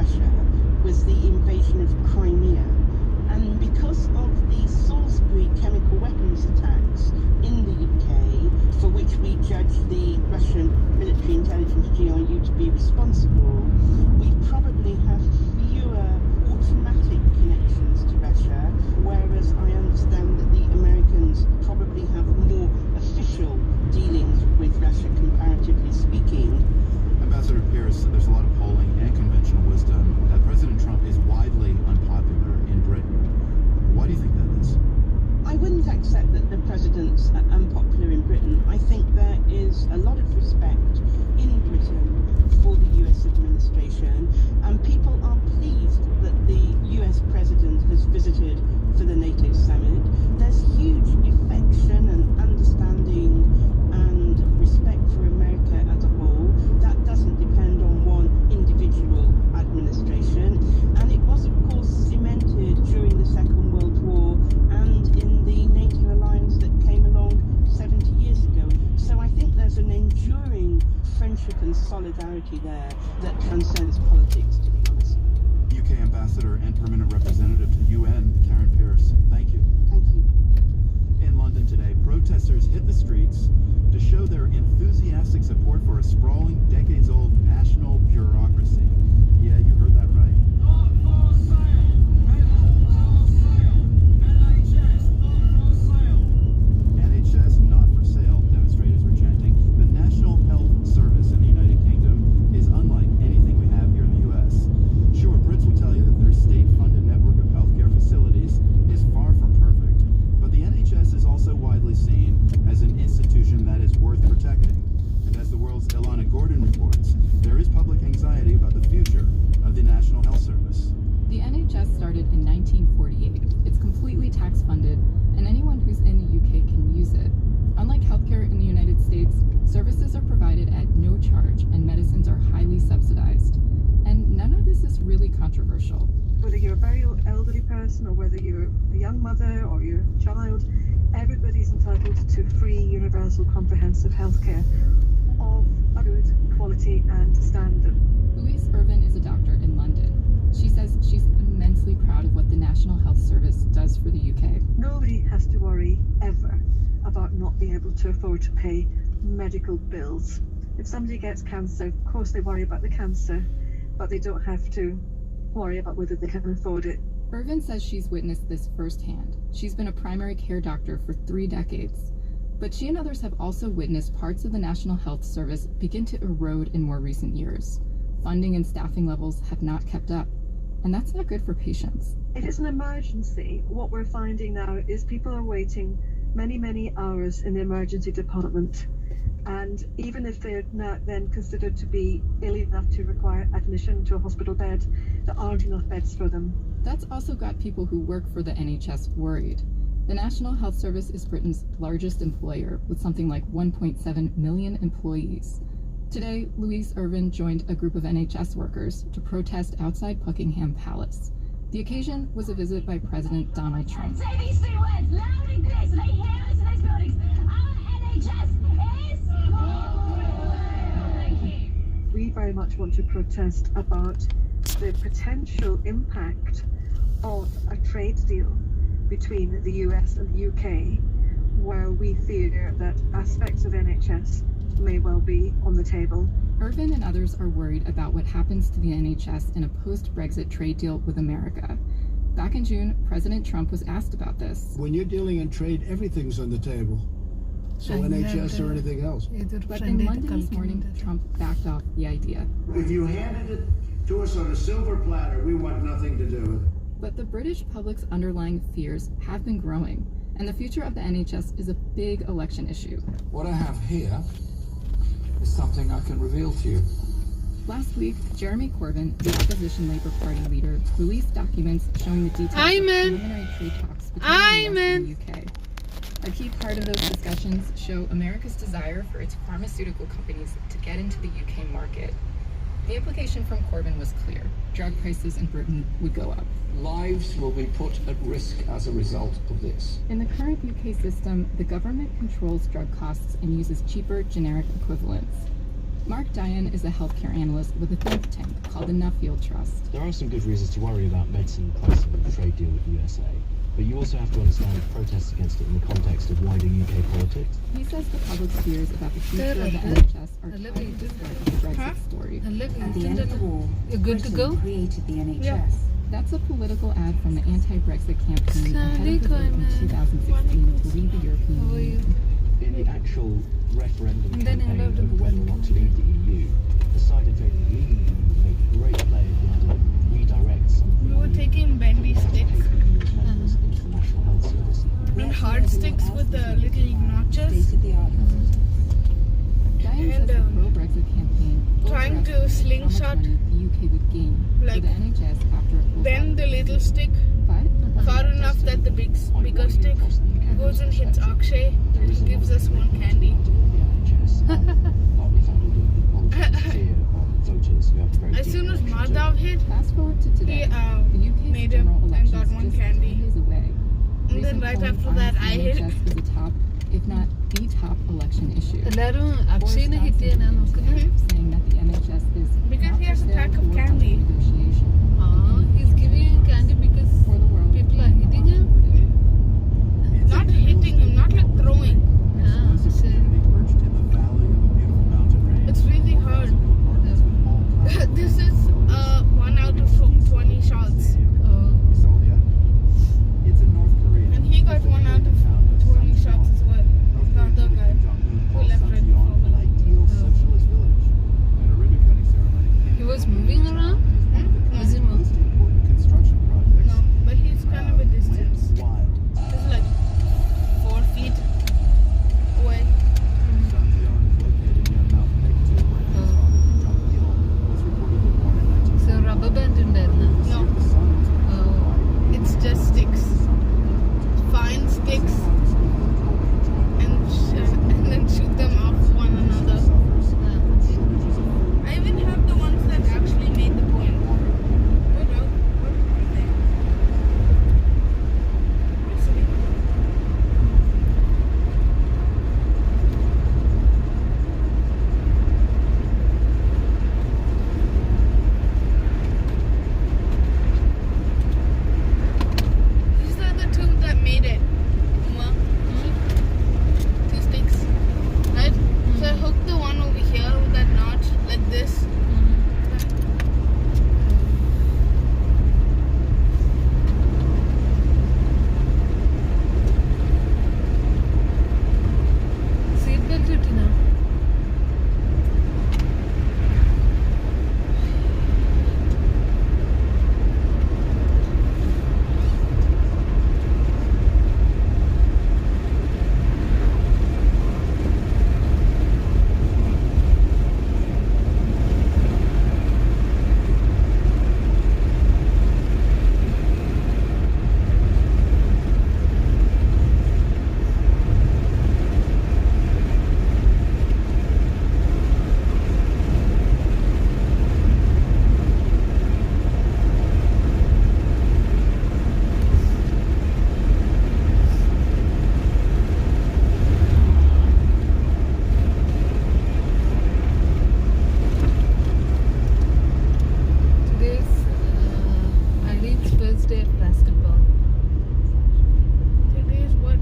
Russia was the invasion of Crimea. And because of the Salisbury chemical weapons attacks in the UK, for which we judge the Russian military intelligence GRU to be responsible, we probably have fewer automatic connections to Russia, whereas I understand that the Americans probably have more official dealings with Russia, comparatively speaking. Ambassador Pierce, there's a lot of polling and conventional wisdom that President Trump is widely unpopular in Britain. Why do you think that is? I wouldn't accept that the president's unpopular in Britain. I think there is a lot of respect in Britain for the US administration, and people are pleased that the US president has visited for the NATO summit. There's huge affection and understanding and respect for America as a whole. That doesn't depend on one individual administration, and it was of course cemented during the Second World War and in the NATO alliance that came along 70 years ago. So I think there's an enduring friendship and solidarity there that transcends politics, to be honest. UK Ambassador and Permanent Representative to UN, Karen Pierce, thank you. Thank you. In London today, protesters hit the streets to show their enthusiastic support for a sprawling, decades-old national bureaucracy. Yeah, you heard that right. Not for sale! Not for sale! NHS, not for sale! NHS not for sale, demonstrators were chanting. The National Health Service in the United Kingdom is unlike anything we have here in the US. Sure, Brits will tell you that their state-funded network of healthcare facilities is far from perfect, but the NHS is also widely seen as an institution that is worth protecting. And as the world's Ilana Gordon reports, there is public anxiety about the future of the National Health Service. The NHS started in 1948. It's completely tax-funded, and anyone who's in the UK can use it. Unlike healthcare in the United States, services are provided at no charge, and medicines are highly subsidized. And none of this is really controversial. Whether you're a very elderly person or whether you're a young mother or you're a child, everybody's entitled to free, universal, comprehensive healthcare of a good quality and standard. Louise Irvin is a doctor in London. She says she's immensely proud of what the National Health Service does for the UK. Nobody has to worry ever about not being able to afford to pay medical bills. If somebody gets cancer, of course they worry about the cancer, but they don't have to worry about whether they can afford it. Irvin says she's witnessed this firsthand. She's been a primary care doctor for 3 decades. But she and others have also witnessed parts of the National Health Service begin to erode in more recent years. Funding and staffing levels have not kept up, and that's not good for patients. It is an emergency. What we're finding now is people are waiting many, many hours in the emergency department. And even if they're now then considered to be ill enough to require admission to a hospital bed, there aren't enough beds for them. That's also got people who work for the NHS worried. The National Health Service is Britain's largest employer, with something like 1.7 million employees. Today, Louise Irvin joined a group of NHS workers to protest outside Buckingham Palace. The occasion was a visit by President Donald Trump. Say these 3 words loud and clear so they hear us in these buildings. Our NHS is... Thank you. We very much want to protest about the potential impact of a trade deal between the US and the UK, where we fear that aspects of NHS may well be on the table. Irvin and others are worried about what happens to the NHS in a post-Brexit trade deal with America. Back in June, President Trump was asked about this. When you're dealing in trade, everything's on the table. So NHS or anything else. But in London this morning, Trump backed off the idea. If you handed it to us on a silver platter, we want nothing to do with it. But the British public's underlying fears have been growing, and the future of the NHS is a big election issue. What I have here is something I can reveal to you. Last week, Jeremy Corbyn, the opposition Labour Party leader, released documents showing the details of preliminary trade talks between the US and the UK. A key part of those discussions show America's desire for its pharmaceutical companies to get into the UK market. The implication from Corbyn was clear. Drug prices in Britain would go up. Lives will be put at risk as a result of this. In the current UK system, the government controls drug costs and uses cheaper generic equivalents. Mark Diane is a healthcare analyst with a think tank called the Nuffield Trust. There are some good reasons to worry about medicine pricing a trade deal with the USA, but you also have to understand protests against it in the context of wider UK politics. He says the public's fears about the future of the NHS are tied to the start of the Brexit story. At the end of the war, You're good to Britain go? created the NHS. Yeah. That's a political ad from the anti-Brexit campaign ahead of the vote in Ayman. 2016 to leave the European How are you? Union. In the actual referendum And then campaign end up over whether or not to leave the EU, the side in favour of leaving the EU made great play of being able to redirect some of the We were money taking bendy sticks members into the National Health Service. and hard sticks with the little notches, State-of-the-art hospital. Diane And, says the pro-Brexit campaign trying to overestimated slingshot, how much money the UK would gain like, for the NHS after it pulls bend the little stick But far enough that the bigger stick goes and hits Akshay, and he gives us one candy. As soon as Madhav hit, fast forward to today. he The UK's made him general and elections got one just candy. 10 days away. And then Recent right polling after that, finds I the hit. NHS is a top, if not the top election issue. എല്ലാരും അക്ഷയനെ hit ചെയ്യാനാ നോക്കുന്നത് Saying that the NHS is Because not he for has a sale pack of or up for candy. negotiation. he's giving candy because For the world, people are hitting him. Not hitting him, not like throwing. Exclusive so- community perched in the valley of a beautiful mountain range. It's really hard. Apartments with all kinds of This is 1 out of 20 shots. Oh, You sold yet? It's in North Korea. And he got 1 out of 20 shots as well. North The other Korean guy Kim Jong-un who calls left right Sancheon before an me. ideal socialist village. At a ribbon cutting ceremony, Kim He was Jong-un moving town around? is one of the Was he country's most important construction projects. No, but he's kind of a distance. Went wild. It's like 4 feet away. Sancheon is located near Mount Pektu, where his father Kim Jong-il was reportedly born in 1940. so rubber band ഉണ്ടായിരുന്നു. No, The sun was Oh. it's just sticks. Find sticks and then shoot them off one another. shortages of food. I even have the ones that actually made the point. What are they? Listening. These are the two that made it. Uma. 2 sticks. Right? So I hooked the one over here with that notch like this. Seat belt ഇട്ടിനാ Today's Eileen's first day of basketball. Today is what?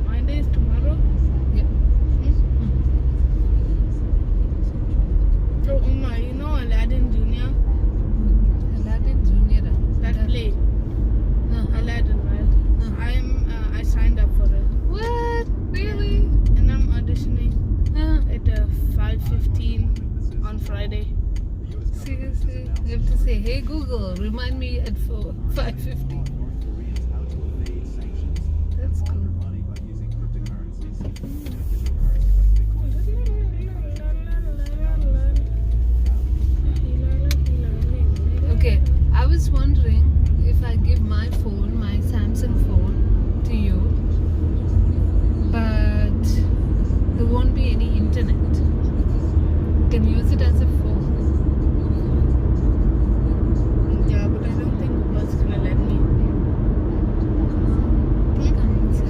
Monday is tomorrow? Yeah. So Uma, you know Aladdin Jr.? Aladdin Junior. That play. Uh-huh. Aladdin, right? I signed up for it. What? Really? And I'm auditioning at 5:15 on Friday. Seriously? You have to say, hey Google, remind me at 5:50. North Koreans how to evade sanctions That's and launder cool. money by using cryptocurrencies and digital currencies like Bitcoin. Okay, I was wondering if I give my phone, my Samsung phone, to you, but there won't be any internet. You can use it as a phone. Yeah, but I don't think Uber's gonna let me. Come and see.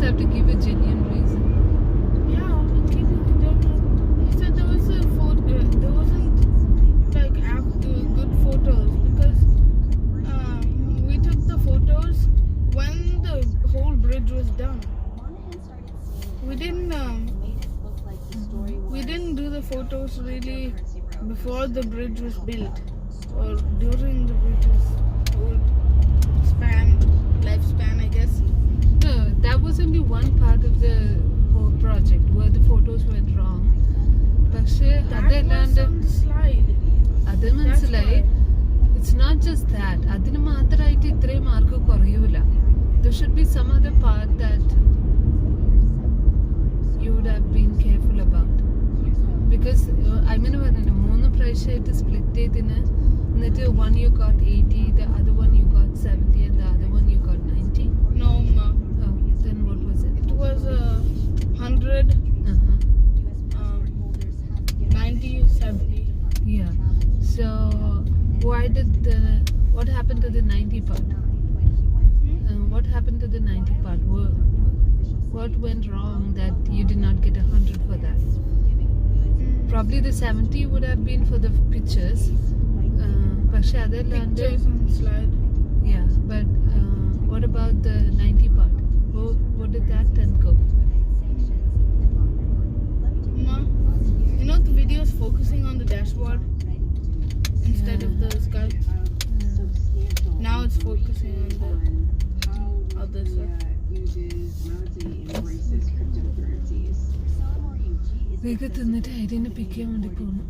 have to give a genuine reason. Yeah, he said there was a there wasn't like good photos because we took the photos when the whole bridge was done. We didn't do the photos really before the bridge was built or during the bridge's whole lifespan, I guess. No, that was only one part of the whole project where the photos went wrong. പക്ഷേ അതല്ലാണ്ട് അത് മനസ്സിലായി. It's not just that. അതിന് മാത്രമായിട്ട് ഇത്രയും mark കുറയൂല. There should be some other part that you would have been careful about. Because Ayman പറഞ്ഞു 3 പ്രാവശ്യമായിട്ട് split ചെയ്തിന് എന്നിട്ട് one you got 80, the other one you got 70 and the other one you got 90. No, ma. Oh, then what was it? It was 100, 90, 70. Yeah. So what happened to the 90 part? What happened to the 90 part? What went wrong that you did not get 100 for that? Probably the 70 would have been for the pictures. Pictures on slide. Yeah, but what about the 90 part? What did that then go? Ma, you know the video is focusing on the dashboard instead of the sky. Now it's focusing on the other stuff. വേഗം തിന്നിട്ട് ഐഡിനെ പിക്ക് ചെയ്യാൻ വേണ്ടി പോകുന്നു.